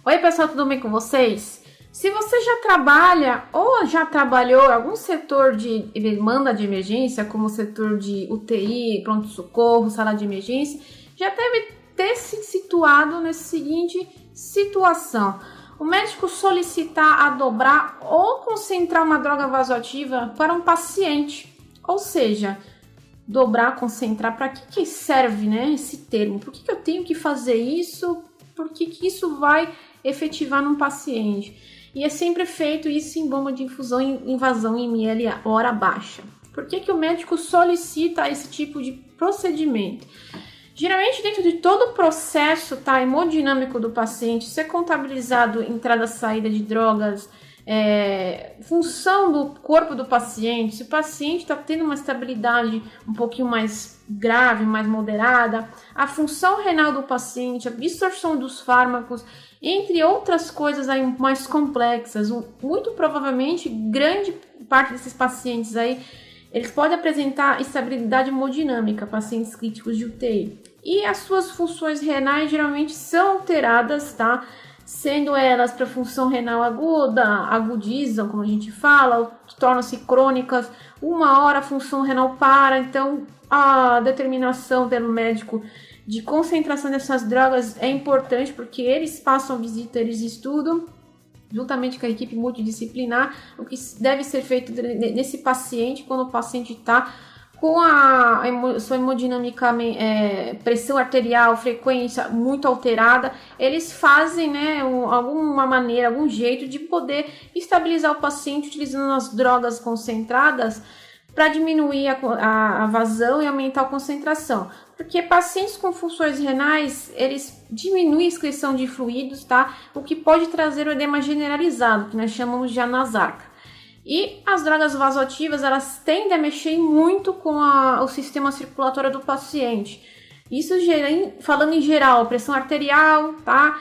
Oi pessoal, tudo bem com vocês? Se você já trabalha ou já trabalhou em algum setor de demanda de emergência, como o setor de UTI, pronto-socorro, sala de emergência, já deve ter se situado nessa seguinte situação. O médico solicitar a dobrar ou concentrar uma droga vasoativa para um paciente, ou seja, dobrar, concentrar, para que serve, né, esse termo? Por que eu tenho que fazer isso? Por que isso vai efetivar num paciente? E é sempre feito isso em bomba de infusão em vazão em ml a hora baixa. Por que o médico solicita esse tipo de procedimento? Geralmente, dentro de todo o processo hemodinâmico do paciente, ser contabilizado entrada e saída de drogas, função do corpo do paciente, se o paciente está tendo uma estabilidade um pouquinho mais grave, mais moderada, a função renal do paciente, a absorção dos fármacos, entre outras coisas aí mais complexas. Muito provavelmente, grande parte desses pacientes aí, eles podem apresentar instabilidade hemodinâmica, pacientes críticos de UTI. E as suas funções renais geralmente são alteradas, tá? Sendo elas para função renal aguda, agudizam, como a gente fala, tornam-se crônicas, uma hora a função renal para, então a determinação pelo médico de concentração dessas drogas é importante, porque eles passam visita, eles estudam, juntamente com a equipe multidisciplinar, o que deve ser feito nesse paciente, quando o paciente está com a sua hemodinâmica, pressão arterial, frequência muito alterada, eles fazem, alguma maneira, algum jeito de poder estabilizar o paciente utilizando as drogas concentradas para diminuir a vazão e aumentar a concentração. Porque pacientes com funções renais, eles diminuem a excreção de fluidos, tá? O que pode trazer o edema generalizado, que nós chamamos de anasarca. E as drogas vasoativas, elas tendem a mexer muito com o sistema circulatório do paciente. Isso falando em geral, pressão arterial, tá?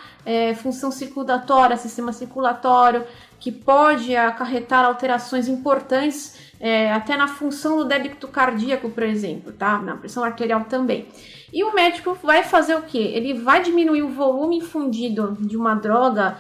Função circulatória, sistema circulatório, que pode acarretar alterações importantes, até na função do débito cardíaco, por exemplo, tá? Na pressão arterial também. E o médico vai fazer o quê? Ele vai diminuir o volume infundido de uma droga.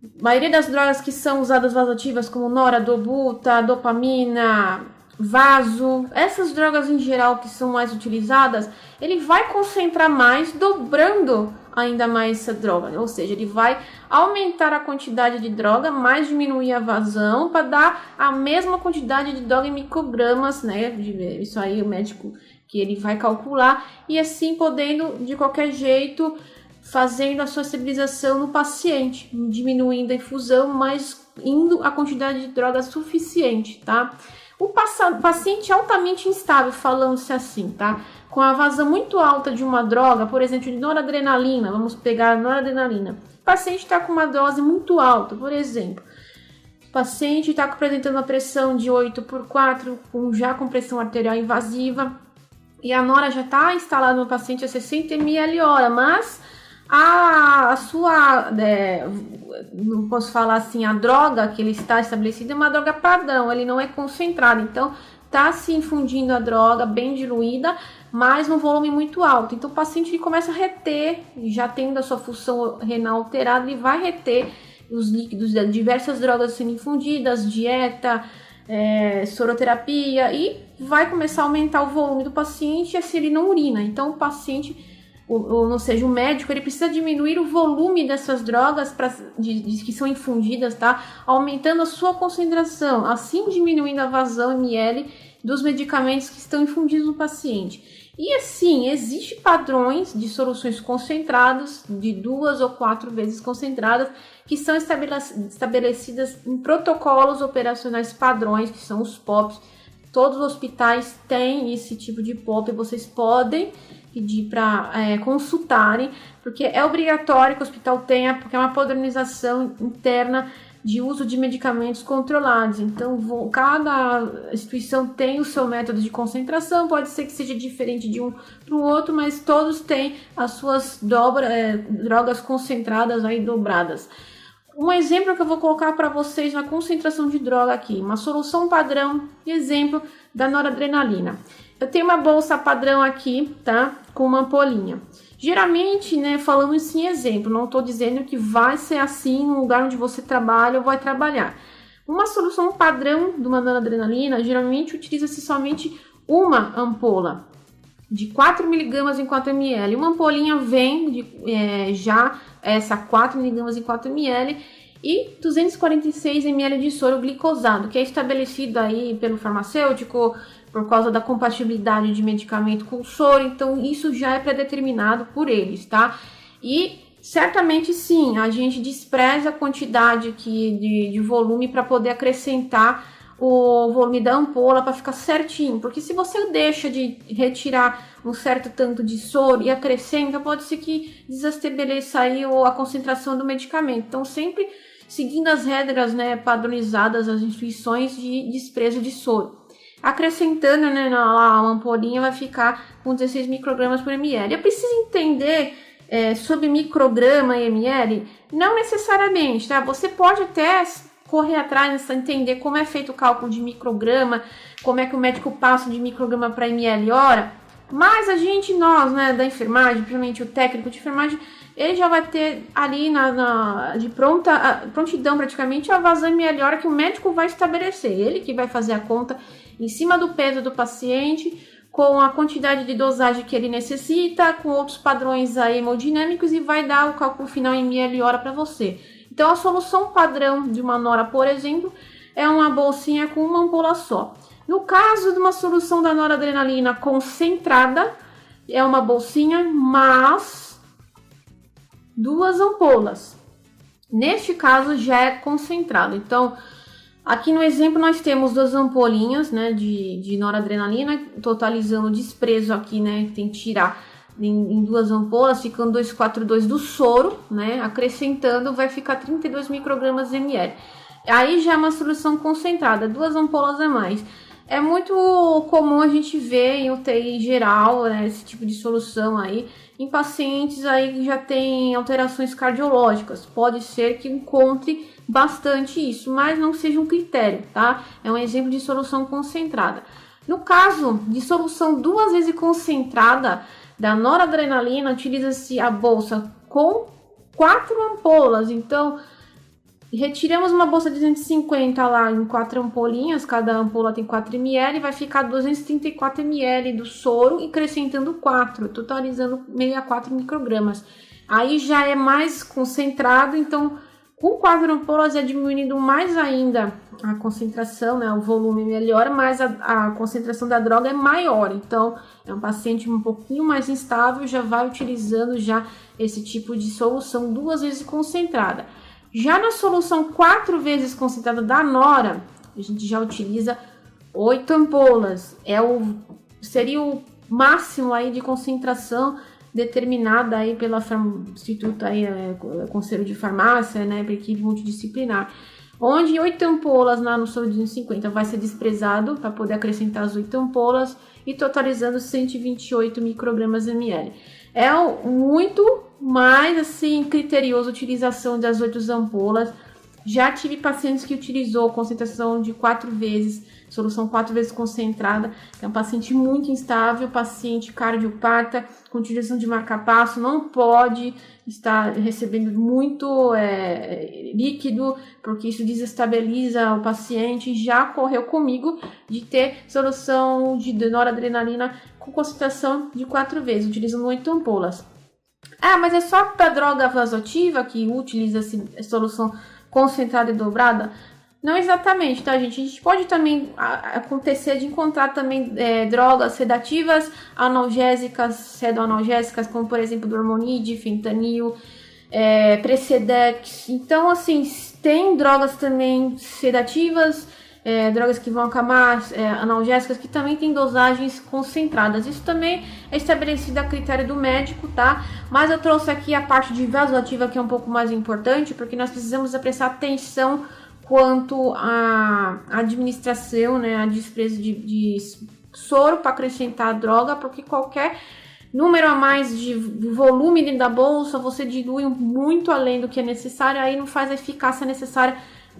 A maioria das drogas que são usadas vasoativas, como noradolbuta, dopamina, vaso, essas drogas em geral que são mais utilizadas, ele vai concentrar mais, dobrando ainda mais essa droga, ou seja, ele vai aumentar a quantidade de droga, mas diminuir a vazão para dar a mesma quantidade de droga em microgramas, né? Isso aí o médico que ele vai calcular, e assim podendo de qualquer jeito fazendo a sua estabilização no paciente, diminuindo a infusão, mas indo a quantidade de droga suficiente, tá? O paciente altamente instável, falando-se assim, tá? Com a vazão muito alta de uma droga, por exemplo, de noradrenalina, vamos pegar a noradrenalina. O paciente está com uma dose muito alta, por exemplo. O paciente está apresentando uma pressão de 8/4, já com pressão arterial invasiva, e a nora já está instalada no paciente a 60 ml/hora, mas a sua, não posso falar assim, a droga que ele está estabelecido é uma droga padrão, ele não é concentrado, então está se infundindo a droga bem diluída, mas num volume muito alto. Então o paciente ele começa a reter, já tendo a sua função renal alterada, ele vai reter os líquidos de diversas drogas sendo infundidas, dieta, soroterapia, e vai começar a aumentar o volume do paciente, e assim ele não urina. Então o paciente, ou seja, o médico, ele precisa diminuir o volume dessas drogas que são infundidas, tá? Aumentando a sua concentração, assim diminuindo a vazão ml dos medicamentos que estão infundidos no paciente. E assim, existem padrões de soluções concentradas, de 2 ou 4 vezes concentradas, que são estabelecidas em protocolos operacionais padrões, que são os POPs. Todos os hospitais têm esse tipo de POP, vocês podem pedir para consultarem, porque é obrigatório que o hospital tenha, porque é uma padronização interna de uso de medicamentos controlados. Então, cada instituição tem o seu método de concentração, pode ser que seja diferente de um para o outro, mas todos têm as suas drogas concentradas aí dobradas. Um exemplo que eu vou colocar para vocês na concentração de droga aqui, uma solução padrão, exemplo da noradrenalina. Eu tenho uma bolsa padrão aqui, tá? Com uma ampolinha. Geralmente, né, falando isso em exemplo, não estou dizendo que vai ser assim no lugar onde você trabalha ou vai trabalhar. Uma solução padrão de uma noradrenalina, geralmente utiliza-se somente uma ampola de 4 mg em 4 ml. Uma ampolinha vem já essa 4 mg em 4 ml e 246 ml de soro glicosado, que é estabelecido aí pelo farmacêutico por causa da compatibilidade de medicamento com soro. Então isso já é pré-determinado por eles, tá? E certamente sim, a gente despreza a quantidade aqui de volume para poder acrescentar o volume da ampola para ficar certinho, porque se você deixa de retirar um certo tanto de soro e acrescenta, pode ser que desestabeleça aí a concentração do medicamento. Então sempre seguindo as regras, né, padronizadas, as instruções de desprezo de soro. Acrescentando, né, lá uma ampolinha vai ficar com 16 microgramas por ml. Eu preciso entender sobre micrograma e ml? Não necessariamente, tá? Você pode até correr atrás, entender como é feito o cálculo de micrograma, como é que o médico passa de micrograma para ml hora, mas nós, né, da enfermagem, principalmente o técnico de enfermagem, ele já vai ter ali de prontidão praticamente a vazão ml hora que o médico vai estabelecer, ele que vai fazer a conta em cima do peso do paciente, com a quantidade de dosagem que ele necessita, com outros padrões aí hemodinâmicos e vai dar o cálculo final em ml hora para você. Então, a solução padrão de uma nora, por exemplo, é uma bolsinha com uma ampola só. No caso de uma solução da noradrenalina concentrada, é uma bolsinha, mas 2 ampolas. Neste caso, já é concentrado. Então, aqui no exemplo, nós temos 2 ampolinhas, né, de noradrenalina, totalizando o desprezo aqui, né, tem que tirar em 2 ampolas, ficando 242 do soro, né? Acrescentando, vai ficar 32 microgramas ml. Aí já é uma solução concentrada, 2 ampolas a mais. É muito comum a gente ver em UTI geral, né, esse tipo de solução aí, em pacientes aí que já tem alterações cardiológicas. Pode ser que encontre bastante isso, mas não seja um critério, tá? É um exemplo de solução concentrada. No caso de solução 2 vezes concentrada, da noradrenalina, utiliza-se a bolsa com 4 ampolas. Então, retiramos uma bolsa de 250 lá em 4 ampolinhas, cada ampola tem 4 ml, vai ficar 234 ml do soro e acrescentando 4, totalizando 64 microgramas. Aí já é mais concentrado, então com 4 ampolas é diminuindo mais ainda a concentração, né? O volume melhora, mas a concentração da droga é maior. Então, é um paciente um pouquinho mais instável, já vai utilizando já esse tipo de solução 2 vezes concentrada. Já na solução 4 vezes concentrada da nora, a gente já utiliza 8 ampolas. Seria o máximo aí de concentração determinada aí pela Instituto aí, Conselho de Farmácia, né, para equipe multidisciplinar, onde 8 ampolas no soro de 250 vai ser desprezado para poder acrescentar as 8 ampolas e totalizando 128 microgramas ml. É muito mais assim criterioso a utilização das 8 ampolas. Já tive pacientes que utilizou concentração de 4 vezes, solução 4 vezes concentrada. É um paciente muito instável, paciente cardiopata, com utilização de marca-passo, não pode estar recebendo muito líquido, porque isso desestabiliza o paciente. Já ocorreu comigo de ter solução de noradrenalina com concentração de 4 vezes, utilizando 8 ampolas. Ah, mas é só para droga vasoativa que utiliza essa solução concentrada e dobrada? Não exatamente, tá, gente? A gente pode também acontecer de encontrar também drogas sedativas, analgésicas, pseudoanalgésicas, como por exemplo Dormonide, fentanil, Precedex. Então, assim, tem drogas também sedativas, drogas que vão acalmar, analgésicas, que também tem dosagens concentradas. Isso também é estabelecido a critério do médico, tá? Mas eu trouxe aqui a parte de vasoativa, que é um pouco mais importante, porque nós precisamos prestar atenção quanto à administração, né, a desprezo de soro para acrescentar a droga, porque qualquer número a mais de volume dentro da bolsa, você dilui muito além do que é necessário, aí não faz a eficácia necessária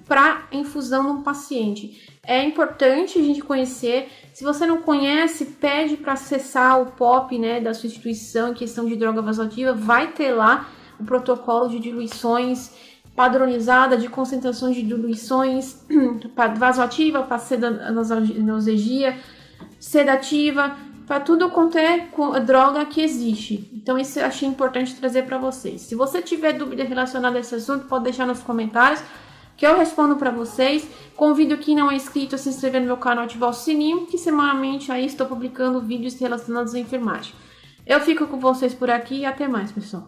para infusão de um paciente. É importante a gente conhecer. Se você não conhece, pede para acessar o POP, né, da sua instituição em questão de droga vasoativa, vai ter lá o protocolo de diluições padronizada, de concentrações de diluições vasoativa, para analgesia, sedativa, para tudo quanto é droga que existe. Então isso eu achei importante trazer para vocês. Se você tiver dúvida relacionada a esse assunto, pode deixar nos comentários, que eu respondo para vocês. Convido quem não é inscrito a se inscrever no meu canal e ativar o sininho, que semanalmente aí estou publicando vídeos relacionados à enfermagem. Eu fico com vocês por aqui e até mais, pessoal.